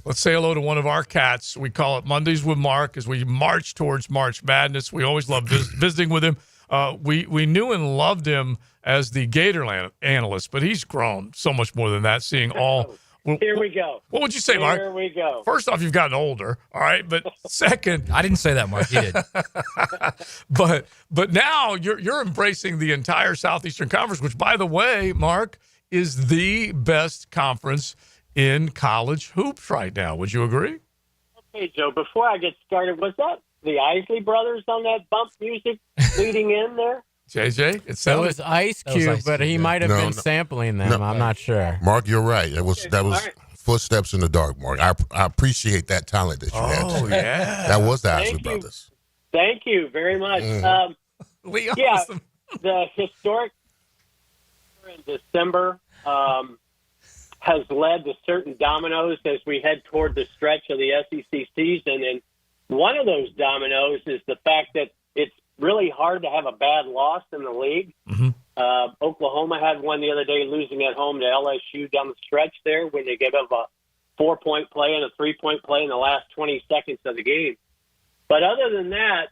Let's say hello to one of our cats. We call it Mondays with Mark as we march towards March Madness. We always love visiting with him. We knew and loved him as the Gator analyst, but he's grown so much more than that, seeing all. Here we go. What would you say, Mark? Here we go. First off, you've gotten older, all right? But second, I didn't say that, Mark. You did. but now you're embracing the entire Southeastern Conference, which, by the way, Mark, is the best conference in college hoops right now. Would you agree? Okay, Joe, before I get started, was that the Isley Brothers on that bump music leading in there? JJ, it was Ice Cube, but he might have been sampling them. I'm not sure. Mark, you're right. That was right. Footsteps in the dark, Mark. I appreciate that talent that you had. Oh, yeah. That was the Isley Brothers. Thank you very much. Awesome. The historic in December has led to certain dominoes as we head toward the stretch of the SEC season. And one of those dominoes is the fact that it's really hard to have a bad loss in the league. Mm-hmm. Oklahoma had one the other day, losing at home to LSU down the stretch there when they gave up a 4-point play and a 3-point play in the last 20 seconds of the game. But other than that,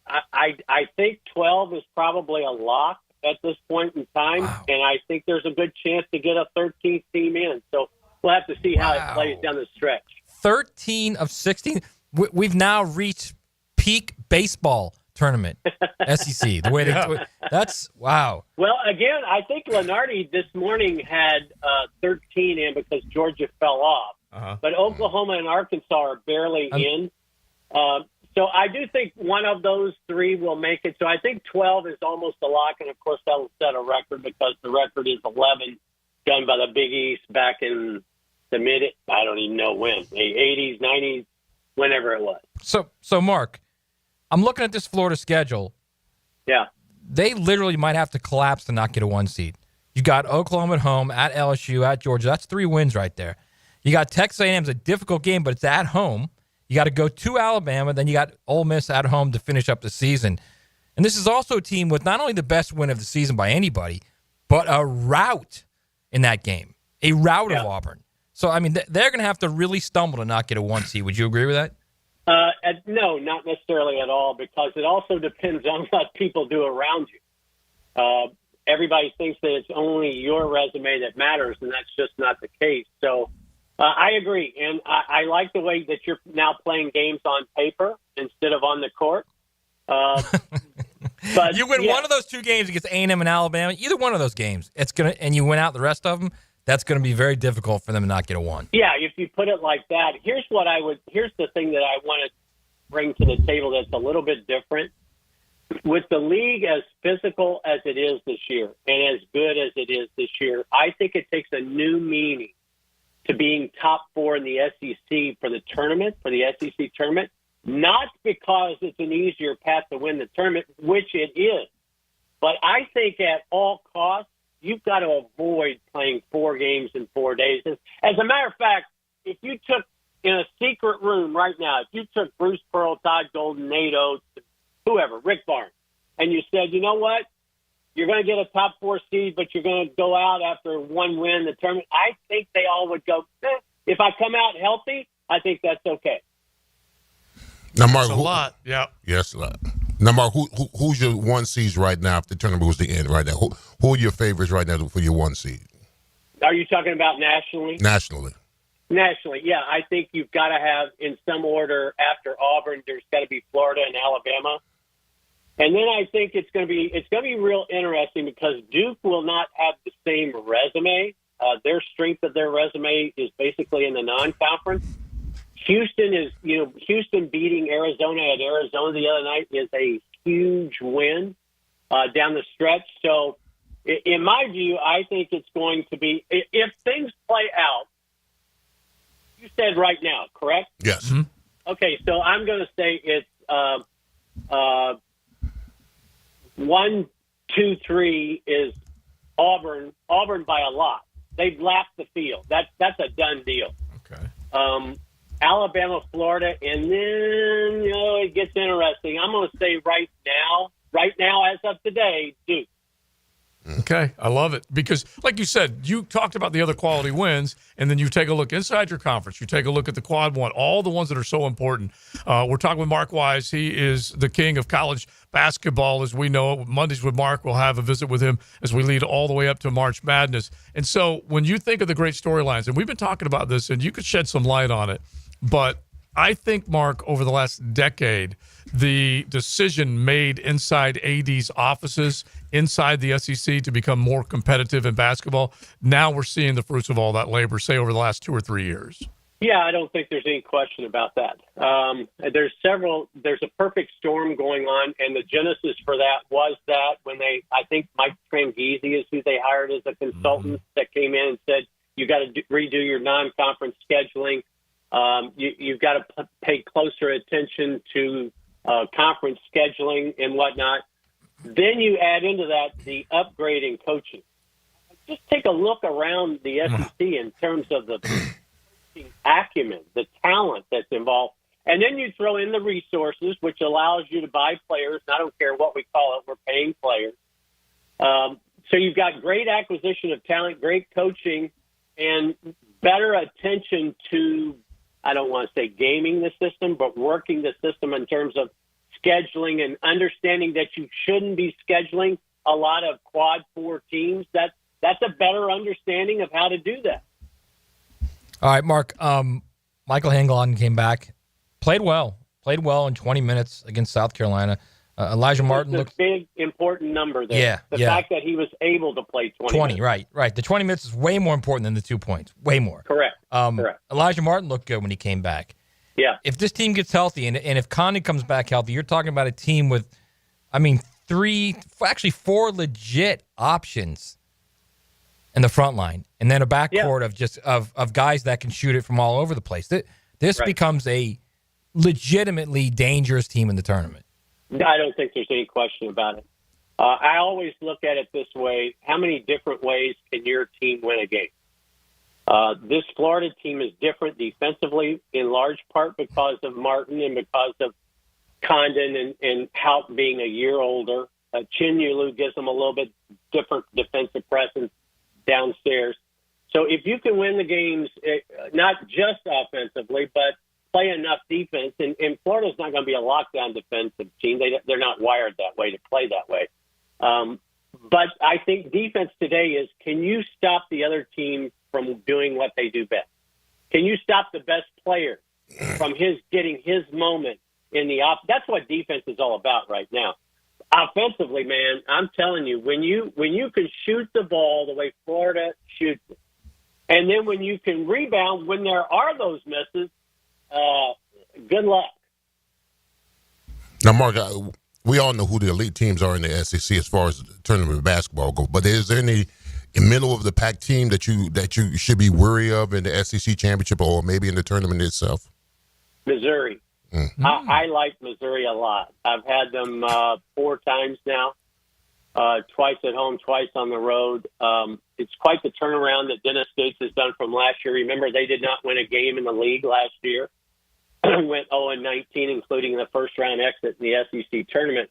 I think 12 is probably a lock at this point in time, and I think there's a good chance to get a 13th team in. So we'll have to see how it plays down the stretch. 13 of 16. We've now reached peak baseball tournament, SEC. The way that's wow. Well, again, I think Lenardi this morning had 13 in because Georgia fell off, but Oklahoma and Arkansas are barely in. So I do think one of those three will make it. So I think 12 is almost a lock, and of course that will set a record because the record is 11 done by the Big East back in the I don't even know when, the 80s, 90s, whenever it was. So Mark, I'm looking at this Florida schedule. Yeah. They literally might have to collapse to not get a 1 seed. You got Oklahoma at home, at LSU, at Georgia. That's 3 wins right there. You got Texas A&M's a difficult game, but it's at home. You got to go to Alabama, then you got Ole Miss at home to finish up the season. And this is also a team with not only the best win of the season by anybody, but a rout in that game, a rout of Auburn. So, I mean, they're going to have to really stumble to not get a 1 seed. Would you agree with that? No, not necessarily at all, because it also depends on what people do around you. Everybody thinks that it's only your resume that matters, and that's just not the case. So I agree, and I like the way that you're now playing games on paper instead of on the court. But you win one of those 2 games against A&M and Alabama, either one of those games, and you win out the rest of them, that's going to be very difficult for them to not get a 1. Yeah, if you put it like that, here's the thing that I want to bring to the table that's a little bit different. With the league as physical as it is this year and as good as it is this year, I think it takes a new meaning to being top 4 in the SEC for the tournament, for the SEC tournament, not because it's an easier path to win the tournament, which it is. But I think at all costs, you've got to avoid playing 4 games in 4 days. As a matter of fact, if you took in a secret room right now, if you took Bruce Pearl, Todd Golden, Nate Oates, whoever, Rick Barnes, and you said, you know what, you're going to get a top 4 seed, but you're going to go out after 1 win in the tournament, I think they all would go, if I come out healthy, I think that's okay. Now, Mark, a lot. Yeah. Yes, a lot. Now, Mark, who's your 1 seed right now if the tournament was to end right now? Who are your favorites right now for your 1 seed? Are you talking about nationally? Nationally, yeah. I think you've got to have, in some order, after Auburn, there's got to be Florida and Alabama. And then I think it's going to be real interesting because Duke will not have the same resume. Their strength of their resume is basically in the non-conference. Houston beating Arizona at Arizona the other night is a huge win down the stretch. So in my view, I think it's going to be, if things play out, you said right now, correct? yes. Mm-hmm. Okay, so I'm going to say it's 1, 2, 3 is Auburn by a lot. They've lapped the field. That's a done deal. Okay. Alabama, Florida, and then it gets interesting. I'm going to say right now, as of today, Duke. Okay, I love it because, like you said, you talked about the other quality wins, and then you take a look inside your conference. You take a look at the quad one, all the ones that are so important. We're talking with Mark Wise. He is the king of college basketball, as we know it. Mondays with Mark, we'll have a visit with him as we lead all the way up to March Madness. And so when you think of the great storylines, and we've been talking about this, and you could shed some light on it, but I think, Mark, over the last decade, the decision made inside AD's offices, inside the SEC, to become more competitive in basketball, now we're seeing the fruits of all that labor, say, over the last 2 or 3 years. Yeah, I don't think there's any question about that. There's a perfect storm going on, and the genesis for that was that when I think Mike Tranghese is who they hired as a consultant that came in and said, you got to redo your non-conference scheduling. You've got to pay closer attention to conference scheduling and whatnot. Then you add into that the upgrade in coaching. Just take a look around the SEC in terms of the acumen, the talent that's involved. And then you throw in the resources, which allows you to buy players. And I don't care what we call it, we're paying players. So you've got great acquisition of talent, great coaching, and better attention to, I don't want to say gaming the system, but working the system in terms of scheduling and understanding that you shouldn't be scheduling a lot of quad 4 teams. That's a better understanding of how to do that. All right, Mark. Michael Hanglon came back, played well in 20 minutes against South Carolina. Elijah Martin looked a big, important number there. Yeah, the fact that he was able to play 20 minutes. Right. The 20 minutes is way more important than the 2 points. Way more. Correct. Elijah Martin looked good when he came back. Yeah. If this team gets healthy and if Conley comes back healthy, you're talking about a team with, 4 legit options in the front line, and then a backcourt of guys that can shoot it from all over the place. This becomes a legitimately dangerous team in the tournament. I don't think there's any question about it. I always look at it this way. How many different ways can your team win a game? This Florida team is different defensively in large part because of Martin and because of Condon and Houck being a year older. Chinyulu gives them a little bit different defensive presence downstairs. So if you can win the games, not just offensively, but play enough defense, and Florida's not going to be a lockdown defensive team. They're not wired that way to play that way. But I think defense today is, can you stop the other team from doing what they do best? Can you stop the best player from getting his moment in the That's what defense is all about right now. Offensively, man, I'm telling you, when you can shoot the ball the way Florida shoots it, and then when you can rebound when there are those misses, good luck. Now, Mark, we all know who the elite teams are in the SEC as far as tournament basketball goes. But is there any middle of the pack team that you should be wary of in the SEC championship or maybe in the tournament itself? Missouri. I like Missouri a lot. I've had them 4 times now, twice at home, twice on the road. It's quite the turnaround that Dennis Gates has done from last year. Remember, they did not win a game in the league last year. Went 0-19, including the first-round exit in the SEC tournament.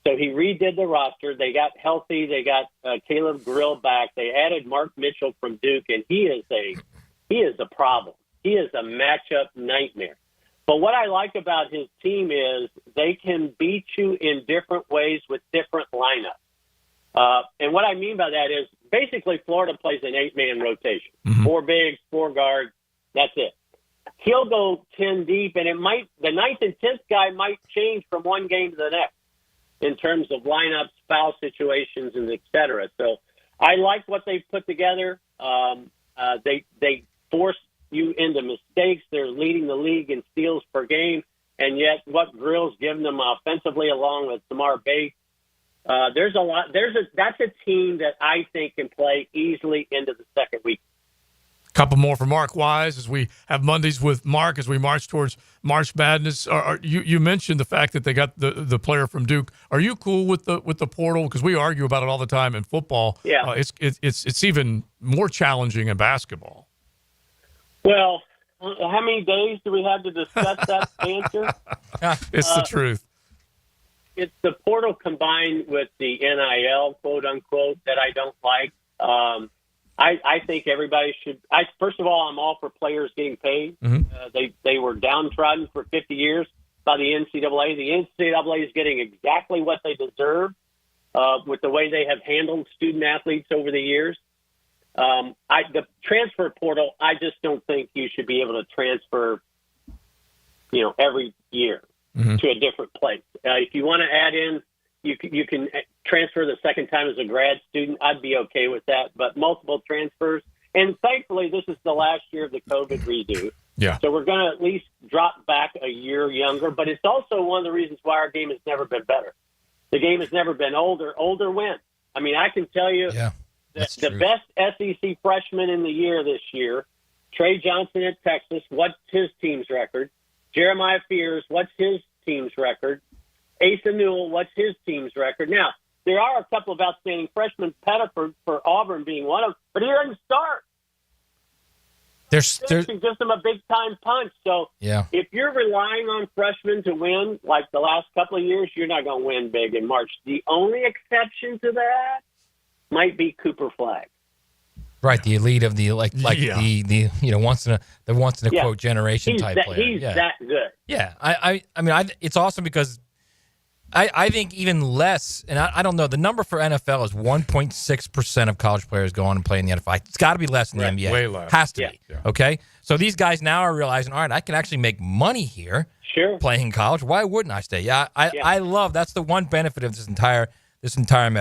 So he redid the roster. They got healthy. They got Caleb Grill back. They added Mark Mitchell from Duke, and he is a problem. He is a matchup nightmare. But what I like about his team is they can beat you in different ways with different lineups. And what I mean by that is basically Florida plays an 8-man rotation. 4 bigs, 4 guards. That's it. He'll go 10 deep, and the 9th and 10th guy might change from one game to the next in terms of lineups, foul situations, and et cetera. So I like what they've put together. They force you into mistakes. They're leading the league in steals per game, and yet what Grill's given them offensively, along with Tamar Bates, there's a lot. That's a team that I think can play easily into the second week. Couple more for Mark Wise as we have Mondays with Mark as we march towards March Madness. You mentioned the fact that they got the player from Duke. Are you cool with the portal? Because we argue about it all the time in football. Yeah, it's even more challenging in basketball. Well, how many days do we have to discuss that answer? It's the truth. it's the portal combined with the NIL, quote unquote, that I don't like. I think everybody should. First of all, I'm all for players getting paid. They were downtrodden for 50 years by the NCAA. The NCAA is getting exactly what they deserve with the way they have handled student athletes over the years. The transfer portal, I just don't think you should be able to transfer, every year to a different place. If you want to add in, you can transfer the second time as a grad student. I'd be okay with that. But multiple transfers, and thankfully this is the last year of the COVID redo. Yeah. So we're going to at least drop back a year younger. But it's also one of the reasons why our game has never been better. The game has never been older. Older wins. I mean, I can tell you the best SEC freshman in the year this year, Trey Johnson at Texas, what's his team's record? Jeremiah Fears, what's his team's record? Asa Newell, what's his team's record? Now, there are a couple of outstanding freshmen, Pettiford for Auburn being one of them, but he doesn't start. There's gives him a big-time punch. So if you're relying on freshmen to win, like the last couple of years, you're not going to win big in March. The only exception to that might be Cooper Flagg. Right, the elite of the the once in a quote generation type player. He's that good. Yeah, I mean it's awesome because I think even less, and I don't know, the number for NFL is 1.6% of college players go on and play in the NFL. It's got to be less than the NBA. Way less. Has to be. Yeah. Okay, so these guys now are realizing, all right, I can actually make money here. Sure. Playing college. Why wouldn't I stay? I love that's the one benefit of this entire mess.